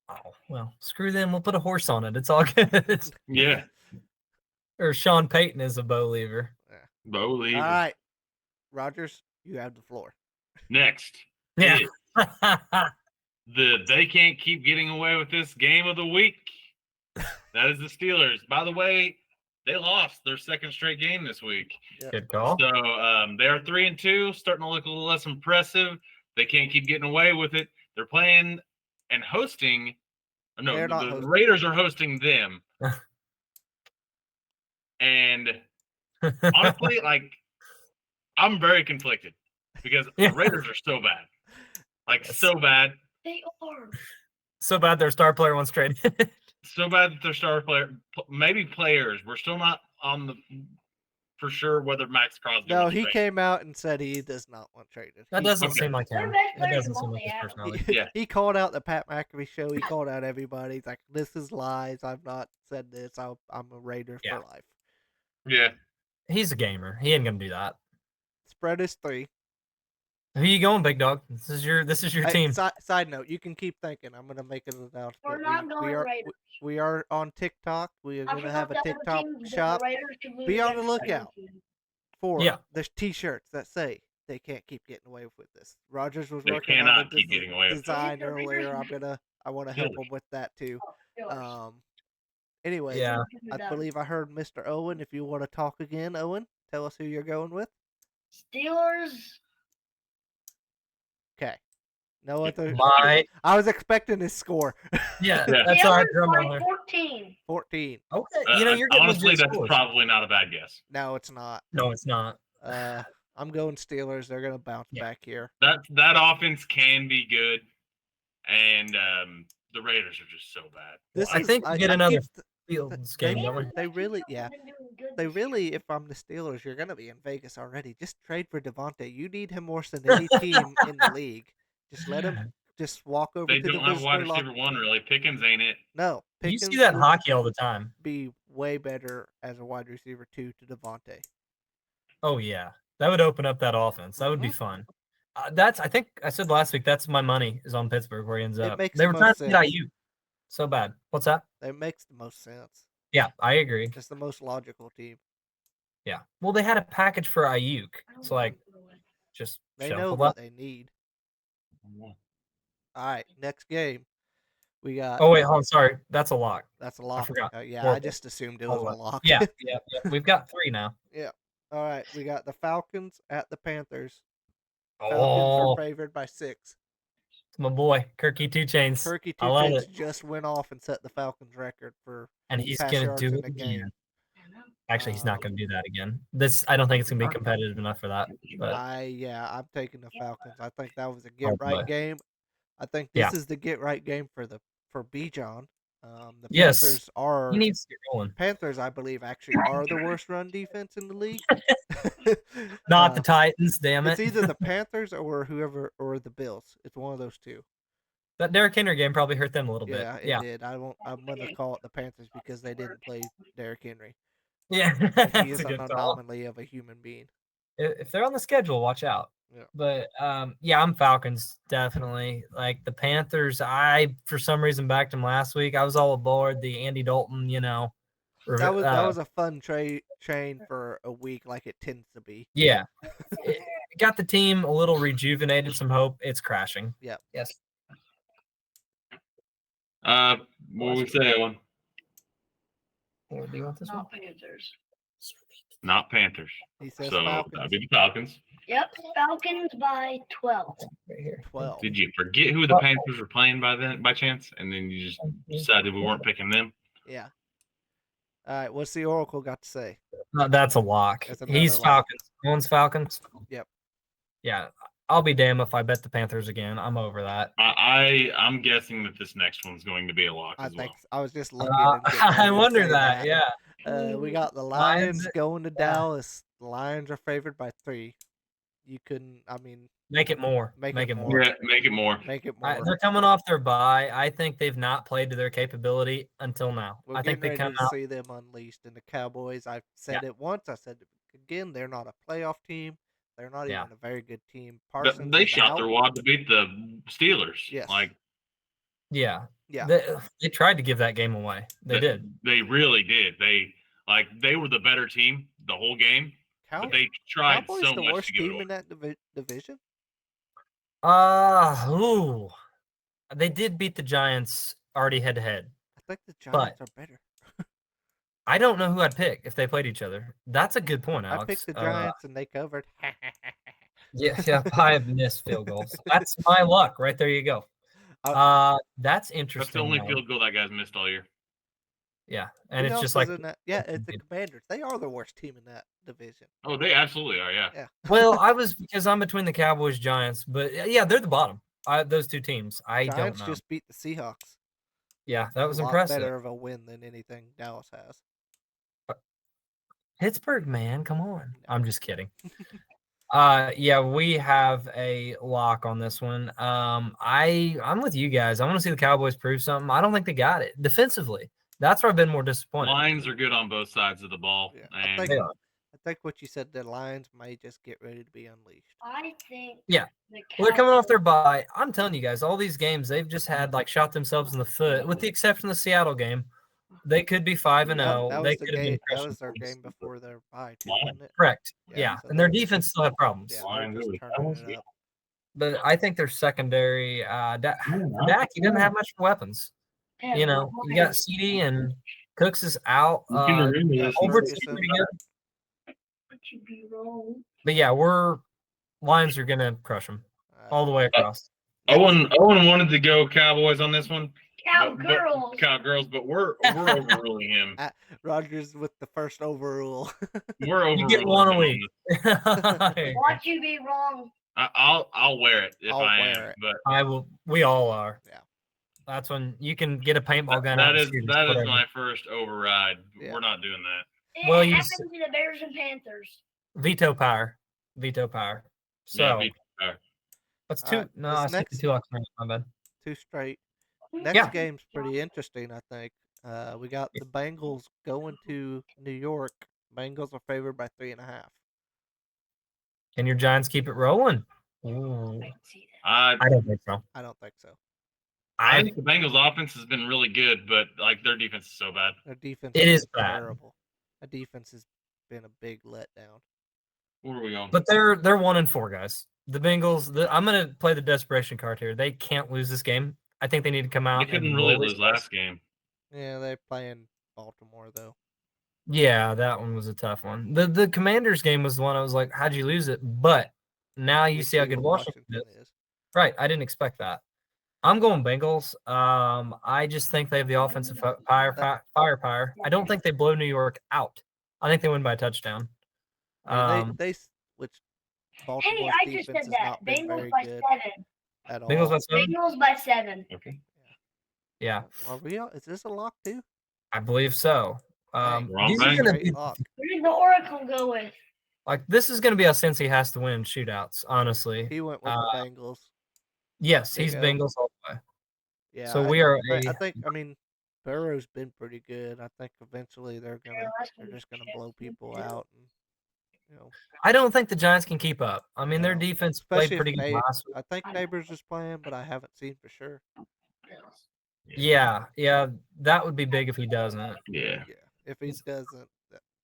Oh well, screw them. We'll put a horse on it. It's all good. Yeah. Or Sean Payton is a Bo Lever. Bo Lever. All right, Rogers, you have the floor. Next. Yeah. is they can't keep getting away with this game of the week. That is the Steelers. By the way, they lost their second straight game this week. Good call. So they are 3-2, starting to look a little less impressive. They can't keep getting away with it. They're playing and hosting. No, They're not the hosting. Raiders are hosting them. And honestly, like, I'm very conflicted because Yeah. the Raiders are so bad. Like, Yes. so bad. They are. So bad their star player wants traded. So bad that their star player, maybe players. We're still not on the for sure whether Max Crosby. No, wants he traded. came out and said he does not want traded. That doesn't Okay. seem like Their him. best That player is doesn't seem like his Monte personality. Yeah. He called out the Pat McAfee show. He called out everybody. He's like, "This is lies. I've not said this. I'm a Raider Yeah. for life." Yeah. He's a gamer. He ain't gonna do that. Spread is 3. Who you going, big dog? This is your Hey, team. side note, you can keep thinking. I'm gonna make an announcement. We're not going Raiders. We are on TikTok. We are I gonna forgot have a the other TikTok team, the shop Raiders could lose Be on the against the lookout. other team. for Yeah. there's T-shirts that say they can't keep getting away with this. Rogers was They working on cannot a keep getting away with it. design These are earlier. Raiders. I want to help him with that too. Steelers. Anyways, Yeah. I believe I heard Mr. Owen. If you want to talk again, Owen, tell us who you're going with. Steelers. Okay. No other. My I was expecting his score. yeah, Yeah. that's our Steelers drum by roller. 14. 14. Okay, you know you're getting honestly, legit that's scores. probably not a bad guess. No, it's not. No, it's not. I'm going Steelers. They're gonna bounce Yeah. back here. That offense can be good, and the Raiders are just so bad. I think we get another Fields They, game. don't we? they really, yeah. Been doing good They this year. really, if I'm the Steelers, you're gonna be in Vegas already. Just trade for Devontae. You need him more than any team in the league. Just let him just walk over They to the don't have wide visitor locker. receiver one really. Pickens ain't it. No, You see Pickens that in will hockey all the time. be way better as a wide receiver 2 to Devontae. Oh yeah, that would open up that offense. That would be fun. I think I said last week. That's my money is on Pittsburgh where he ends up. makes They the were trying most to get sense. IU. So bad. What's that? That makes the most sense. Yeah, I agree. It's the most logical team. Yeah. Well, they had a package for Ayuk. It's like just They shuffle know up. what they need. All right, next game. We got. Oh wait, hold on. Sorry, that's a lock. That's a lock. forgot. Yeah, I Oracle. just assumed it was Hold a on. lock. Yeah. We've got 3 now. Yeah. All right, we got the Falcons at the Panthers. Falcons Oh, are favored by 6. it's my boy, Kirky Two Chains. Kirky I Two love Chains it. just went off and set the Falcons record for And he's pass gonna yards do in it the game. again. Actually, he's not gonna do that again. I don't think it's gonna be competitive enough for that. But I'm taking the Falcons. I think that was a Oh, get right boy. game. I think Yeah. this is the get right game for Bijan. The Yes. Panthers are he needs to get rolling. Panthers, I believe, actually are the worst run defense in the league. Not the Titans, damn it. It's either the Panthers or the Bills. It's one of those two. That Derrick Henry game probably hurt them a little Yeah, bit. it did. I'm gonna call it the Panthers because they didn't play Derrick Henry. Yeah. And he That's is a an good call. anomaly of a human being. If they're on the schedule, watch out. Yeah. But yeah, I'm Falcons definitely. Like the Panthers, I for some reason backed them last week. I was all aboard the Andy Dalton, That was a fun train for a week, like it tends to be. Yeah. It got the team a little rejuvenated, some hope. It's crashing. Yeah. Yes. What would we say, Owen? Or do you want this one? Not Panthers. Not Panthers. He says So Falcons. that'd be the Falcons. Yep, Falcons by 12. Right here. 12. Did you forget who the Panthers were playing by chance? And then you just decided we weren't picking them? Yeah. All right. What's the Oracle got to say? No, that's a lock. That's another He's lock. Falcons. One's Falcons. Yep. Yeah. I'll be damned if I bet the Panthers again. I'm over that. I'm guessing that this next one's going to be a lock I as well. think I was just looking. and getting ready I to wonder say that. Yeah. We got the Lions- Lions going to yeah. Dallas. The Lions are favored by 3. You couldn't. I mean, Make it more. Make Make it it more. more. Yeah, make it more. make it more. They're coming off their bye. I think they've not played to their capability until now. We're I think getting they ready come to out. see them unleashed. And the Cowboys, I've said it once. I said it again. They're not a playoff team. They're not Yeah. even a very good team. But Parsons they is shot out. their wad to beat the Steelers. Yes. Like Yeah. Yeah. They tried to give that game away. They did. They really did. They were the better team the whole game, but they tried Cowboys so the much worst to give it team away. in that division. Ooh. They did beat the Giants already head to head. I think the Giants are better. I don't know who I'd pick if they played each other. That's a good point, Alex. I picked the Giants and they covered. Yeah, I have missed field goals. That's my luck. Right there you go. That's interesting. That's the only though. field goal that guy's missed all year. Yeah, and Who it's just else like is in that? Yeah, it's the Commanders. They are the worst team in that division. Oh, they absolutely are. Yeah. Yeah. well, because I'm between the Cowboys, Giants, but yeah, they're the bottom. Those two teams. I Giants don't know. just beat the Seahawks. Yeah, that was a lot impressive. better of a win than anything Dallas has. Pittsburgh, man, come on. I'm just kidding. Yeah, we have a lock on this one. I'm with you guys. I want to see the Cowboys prove something. I don't think they got it defensively. That's where I've been more disappointed. Lions are good on both sides of the ball. Yeah, And I think what you said, the Lions may just get ready to be unleashed. I think. Yeah. The Well, they're coming off their Cowboys- bye. I'm telling you guys, all these games they've just had like shot themselves in the foot, with the exception of the Seattle game. They could be 5-0. That They was the could have game. been That crushing was their teams. game before their bye, too, wasn't it? Correct. Yeah, so and their they're- defense still had problems. Yeah, Lions they're just really turning it up. But I think their secondary, Dak, he doesn't have much weapons. Yeah, You know, you got CD and Cooks is out. you can remember yeah, this. Overton's Ferguson. pretty good. but you'd be wrong. But yeah, Lions are gonna crush them all the way across. Owen wanted to go Cowboys on this one. Cowgirls. Cowgirls, but we're overruling him. Rogers with the first overrule. We're overruling You get one a him on week. this. Watch you be wrong. I'll wear it if I'll I wear am. it. But I will. We all are. Yeah. That's when you can get a paintball gun. that out and is shoot us, that is whatever. my first override. Yeah. We're not doing that. It Well, you happened to the Bears and Panthers. Veto power. Veto power. So Yeah, all right. that's All two. right, No, this I said next- 2 locks. My bad. 2 straight. Next Yeah. game's pretty interesting, I think. We got the Bengals going to New York. Bengals are favored by 3.5. Can your Giants keep it rolling? Ooh. I I don't think so. I don't think so. I think the Bengals offense has been really good, but like their defense is so bad. Their defense It is bad. terrible. Their defense is been a big letdown. What are we on? But they're 1-4, guys. The Bengals. I'm gonna play the desperation card here. They can't lose this game. I think they need to come out. They couldn't and really roll these lose guys. last game. Yeah, they're playing Baltimore though. Yeah, that one was a tough one. The Commanders game was the one I was like, how'd you lose it? But now you see how good what Washington is. Right, I didn't expect that. I'm going Bengals. I just think they have the offensive firepower. I don't think they blow New York out. I think they win by a touchdown. I mean, which Hey, Baltimore's I just defense said has that. not been Bengals very by good 7. at all. Bengals by 7? Bengals by 7. Okay. Yeah, Are we? Is this a lock too? I believe so. Dang, Wrong These are thing. gonna Great be lock. Where did the Oracle go with? like this is gonna be a Cincy has to win shootouts. Honestly, He went with the Bengals. yes, Big he's O. Bengals all the way. Yeah. So we are. I think. I mean, Burrow's been pretty good. I think eventually they're just gonna blow people out. And, you know, I don't think the Giants can keep up. I mean, their No. defense played especially pretty if good they. last week. I think Neighbors is playing, but I haven't seen for sure. Yeah, that would be big if he doesn't. Yeah. Yeah. If he doesn't,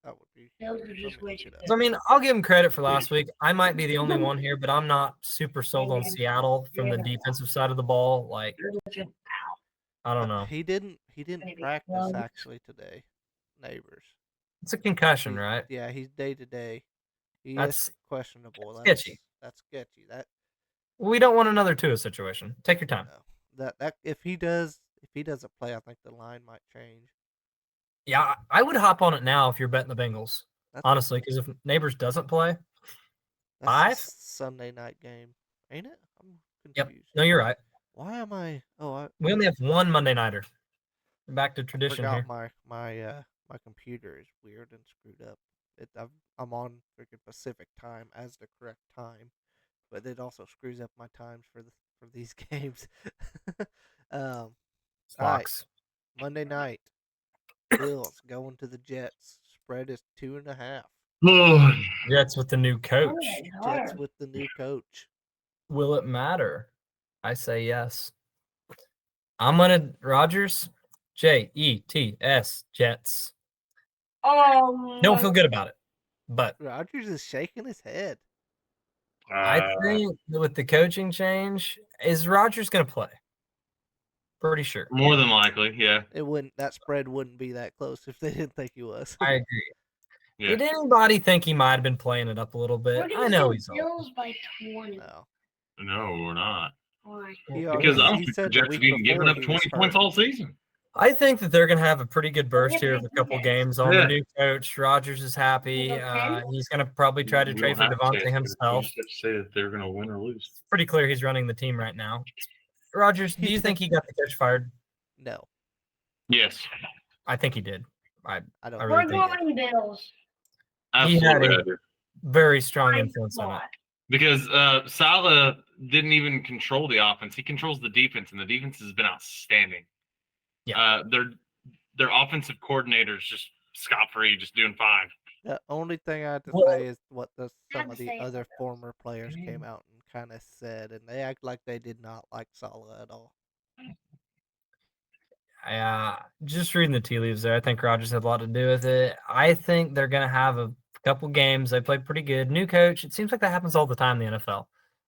that would be. Those are just something to way look too at. So, I mean, I'll give him credit for last week. I might be the only one here, but I'm not super sold on Seattle from the defensive side of the ball. Like, I don't know. He didn't practice actually today. Neighbors. It's a concussion, right? Yeah, he's day to day. He That's is questionable. sketchy. That's sketchy. We don't want another Tua situation. Take your time. No. That if he doesn't play, I think the line might change. Yeah, I would hop on it now if you're betting the Bengals. Honestly, because if Neighbors doesn't play, That's 5? a Sunday night game, ain't it? I'm Yep. confused. No, you're right. Why am I? Oh, We only have one Monday nighter. Back to tradition forgot here. my computer is weird and screwed up. I'm on freaking Pacific time as the correct time, but it also screws up my times for these games. All right, Fox. Monday night, Bills going to the Jets. Spread is 2.5. Jets with the new coach. Jets with the new coach. Will it matter? I say yes. I'm gonna Rodgers. Jets. Jets. Don't feel good about it, but Rodgers is shaking his head. I think that with the coaching change, is Rodgers gonna play? Pretty sure. More than likely, yeah. That spread wouldn't be that close if they didn't think he was. I agree. Yeah. Did anybody think he might have been playing it up a little bit? I know he's old. Bills by 20. No, we're not. Why? Because I don't he think the said the Jets week have even given before up he was 20 hurt. points all season. I think that they're going to have a pretty good burst here of a couple games on Yeah. the new coach. Rodgers is happy. He's going to probably try to We trade don't for have to say Devontae it. himself. We just have to say that they're going to win or lose. Pretty clear he's running the team right now. Rodgers, do you think he got the coach fired? No, Yes. I think he did. I I don't. really We're think going Bills. Absolutely. had a- I do. very strong influence on it. Because Salah didn't even control the offense. He controls the defense, and the defense has been outstanding. Yeah. Their offensive coordinators just scot-free, just doing fine. The only thing I have to Well, say is what some of the say other former players came out and kind of said, and they act like they did not like Salah at all. Just reading the tea leaves there, I think Rodgers had a lot to do with it. I think they're going to have a couple games. They played pretty good. New coach. It seems like that happens all the time in the NFL.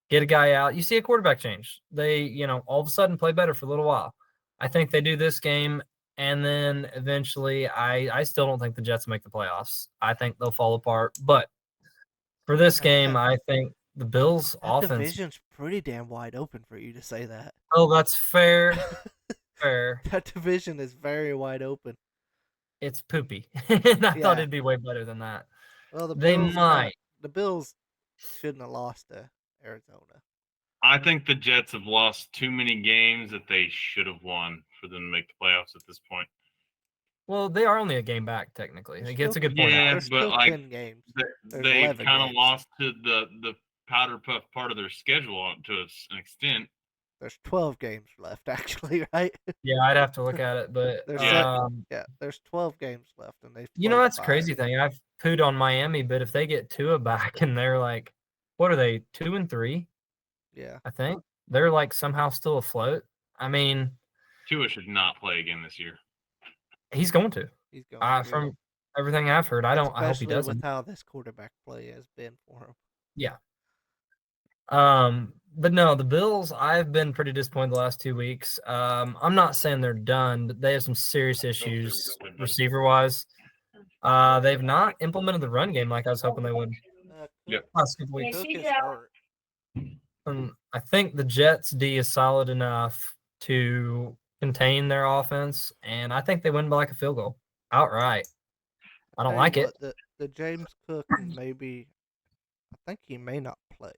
Get a guy out. You see a quarterback change. They, all of a sudden play better for a little while. I think they do this game, and then eventually I still don't think the Jets make the playoffs. I think they'll fall apart. But for this game, I think the Bills' That offense. division's pretty damn wide open for you to say that. Oh, that's fair. Fair. That division is very wide open. It's poopy. And I thought Yeah. it'd be way better than that. Well, They might. The Bills shouldn't have lost to Arizona. I think the Jets have lost too many games that they should have won for them to make the playoffs at this point. Well, they are only a game back, technically. Like, it's a good point. Yeah, There's but still like 10 games. There's they 11 kind of games. lost to the powder puff part of their schedule to an extent. There's 12 games left, actually, right? Yeah, I'd have to look at it, but There's there's 12 games left, and they've. that's played crazy 5. thing. I've pooed on Miami, but if they get Tua back and they're like, what are they, 2-3? Yeah. I think they're like somehow still afloat. I mean, Tua should not play again this year. he's going to. He's going. Everything I've heard, I hope he Especially doesn't. with how this quarterback play has been for him. Yeah. But no, the Bills, I've been pretty disappointed the last 2 weeks. I'm not saying they're done, but they have some serious issues receiver wise. They've not implemented the run game like I was hoping they would Yep. last couple weeks. Cook is hurt. I think the Jets D is solid enough to contain their offense, and I think they win by like a field goal outright. I don't Tell you like it. what, the James Cook maybe, I think he may not play.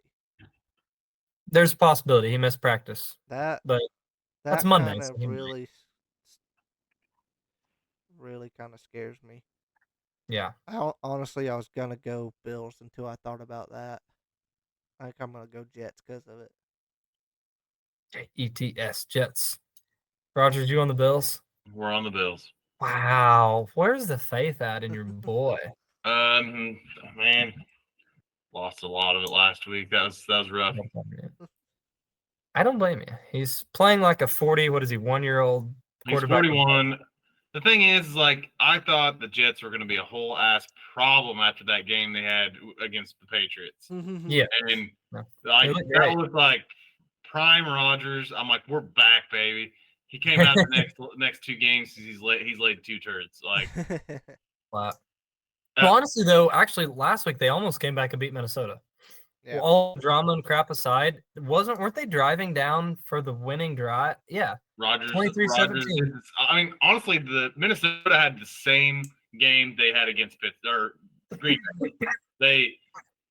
There's a possibility he missed practice, That but that's that Monday. kind so of he might. really kind of scares me. Yeah. Honestly, I was gonna go Bills until I thought about that. I think I'm gonna go Jets because of it. ETS Jets. Rogers, you on the Bills? We're on the Bills. Wow. Where's the faith at in your boy? Man, lost a lot of it last week. That was rough. I don't blame you. He's playing like a 40, what is he, 1-year-old He's quarterback? 41. The thing is, like, I thought the Jets were going to be a whole ass problem after that game they had against the Patriots. Yeah. And Yeah. like They look that great. was like prime Rodgers. I'm like, we're back, baby. He came out the next 2 games. He's laid 2 turds. Like, Wow. Well, honestly, though, actually, last week they almost came back and beat Minnesota. Yeah. Well, all drama and crap aside, weren't they driving down for the winning drive? Yeah. Rodgers. 23-17. I mean, honestly, the Minnesota had the same game they had against Green Bay.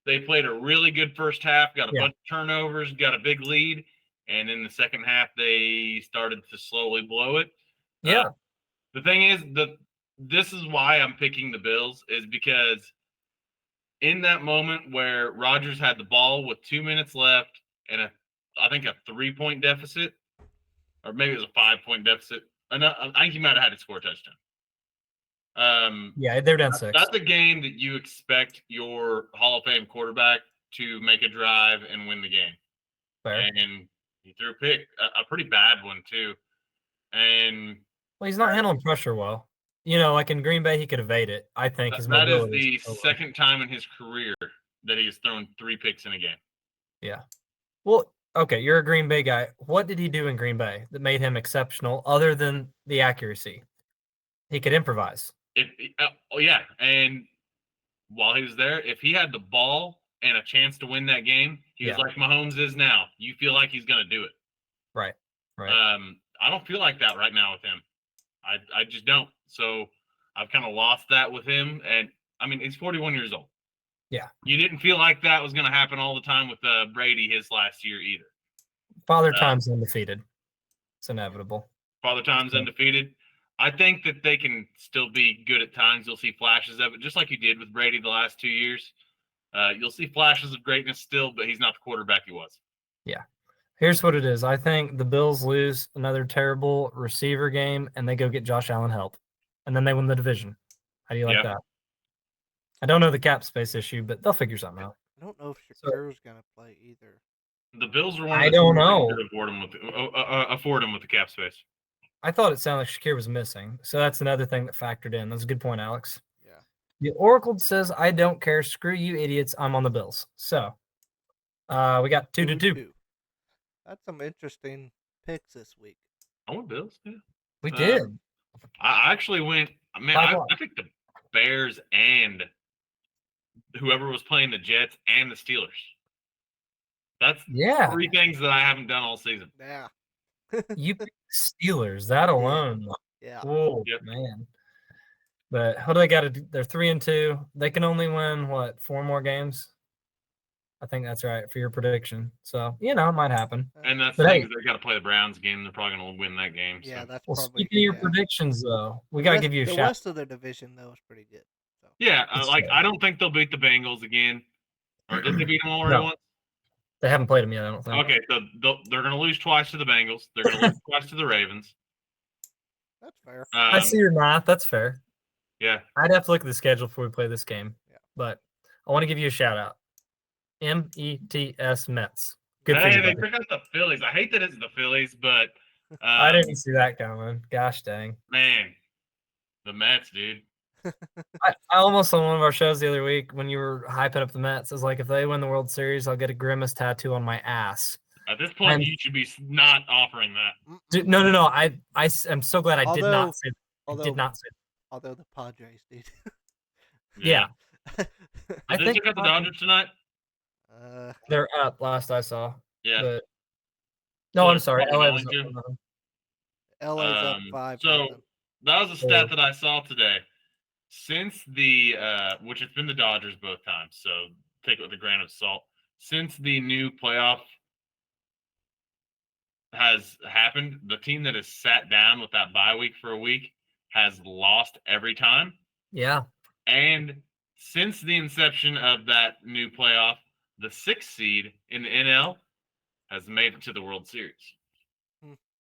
They played a really good first half, got a bunch of turnovers, got a big lead, and in the second half they started to slowly blow it. Yeah. The thing is this is why I'm picking the Bills, is because in that moment where Rodgers had the ball with 2 minutes left and I think a 3-point deficit, or maybe it was a 5-point deficit. I think he might have had to score a touchdown. Yeah, they're down 6. That's a game that you expect your Hall of Fame quarterback to make a drive and win the game. Fair. And he threw a pick, a pretty bad one too. And well, he's not handling pressure well. You know, like in Green Bay, he could evade it. I think his that is mobility the second time in his career that he has thrown 3 picks in a game. Yeah. Well, okay, you're a Green Bay guy. What did he do in Green Bay that made him exceptional other than the accuracy? He could improvise. And while he was there, if he had the ball and a chance to win that game, he was like Mahomes is now. You feel like he's going to do it. Right. I don't feel like that right now with him. I just don't. So I've kind of lost that with him. And I mean, he's 41 years old. Yeah. You didn't feel like that was going to happen all the time with Brady his last year either. Father Time's undefeated. It's inevitable. Father Time's undefeated. I think that they can still be good at times. You'll see flashes of it, just like you did with Brady the last 2 years. You'll see flashes of greatness still, but he's not the quarterback he was. Yeah. Here's what it is. I think the Bills lose another terrible receiver game, and they go get Josh Allen help. And then they win the division. How do you like that? I don't know the cap space issue, but they'll figure something out. I don't know if Shakur's going to play either. The Bills are one of the I don't know. afford him with the cap space. I thought it sounded like Shakir was missing. So that's another thing that factored in. That's a good point, Alex. Yeah. The Oracle says, I don't care. Screw you, idiots. I'm on the Bills. So we got 2-2. That's some interesting picks this week. I went Bills. Yeah. We did. I actually went. Man, I picked the Bears and whoever was playing the Jets and the Steelers. That's 3 things that I haven't done all season. Yeah. You picked Steelers. That alone. Yeah. Oh, man. But what do they got to do? They're 3-2. They can only win, 4 more games? I think that's right for your prediction. So, it might happen. And that's the thing, they got to play the Browns again. They're probably going to win that game. Yeah, so. that's well, probably speaking of your predictions, though, we got to give you a shout. The rest of the division, though, is pretty good. So. Yeah, I don't think they'll beat the Bengals again. Or did they beat them already once? They haven't played them yet, I don't think. Okay, so they're going to lose twice to the Bengals. They're going to lose twice to the Ravens. That's fair. I see your math. That's fair. Yeah. I'd have to look at the schedule before we play this game. Yeah. But I want to give you a shout out. METS Mets. Good for hey, you, they buddy. forgot the Phillies. I hate that it's the Phillies, but I didn't see that coming. Gosh dang. Man, the Mets, dude. I almost on one of our shows the other week when you were hyping up the Mets. Is like if they win the World Series, I'll get a grimace tattoo on my ass. At this point, And- you should be not offering that. Dude, no. I'm so glad I did not say that. I although- did not say that. Although the Padres did. Yeah. Did I they think check out the Dodgers tonight? they're up last I saw. Yeah. But no, So I'm sorry. probably LA was going up to. 1-0. LA's up 5. So that was a stat that I saw today. Since the which it's been the Dodgers both times, so take it with a grain of salt. Since the new playoff has happened, the team that has sat down with that bye week for a week has lost every time. Yeah. And since the inception of that new playoff, the 6th seed in the NL has made it to the World Series.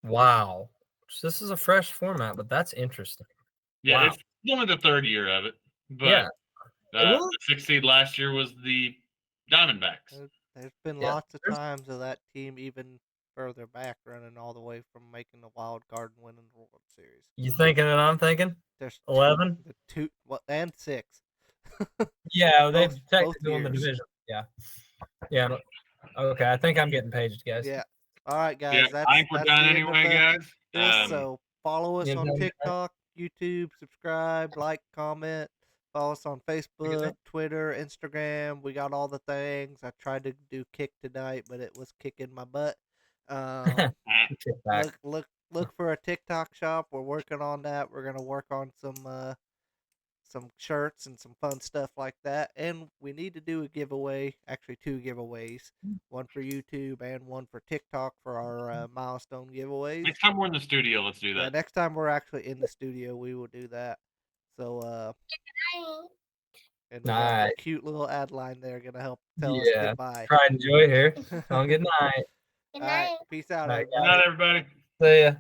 Wow. So this is a fresh format, but that's interesting. Yeah, Wow. it's only the 3rd year of it. But Yeah. the 6th seed last year was the Diamondbacks. There's been Yeah, lots of there's- times of that team even further back running all the way from making the wild card and winning the World Series. You thinking that I'm thinking? There's 11? And 6. Yeah, they've Both technically won the years. division. Yeah. Yeah. Okay, I think I'm getting paged, guys. Yeah. All right, guys. Yeah, that's I think we're that's done the end of anyway, guys. this. So follow us you on done, guys? TikTok, YouTube, subscribe, like, comment. Follow us on Facebook, Twitter, Instagram. We got all the things. I tried to do kick tonight, but it was kicking my butt. Kick back. Look for a TikTok shop. We're working on that. We're gonna work on some shirts and some fun stuff like that. And we need to do a giveaway. Actually, 2 giveaways. One for YouTube and one for TikTok for our milestone giveaways. Next time we're in the studio, let's do that. Yeah, next time we're actually in the studio, we will do that. So and we got a Nice. cute little ad line there gonna help tell us Yeah. goodbye. Try and enjoy here. Have a good night. Good All right, night. peace out, Night, Good everybody. night, everybody. See ya.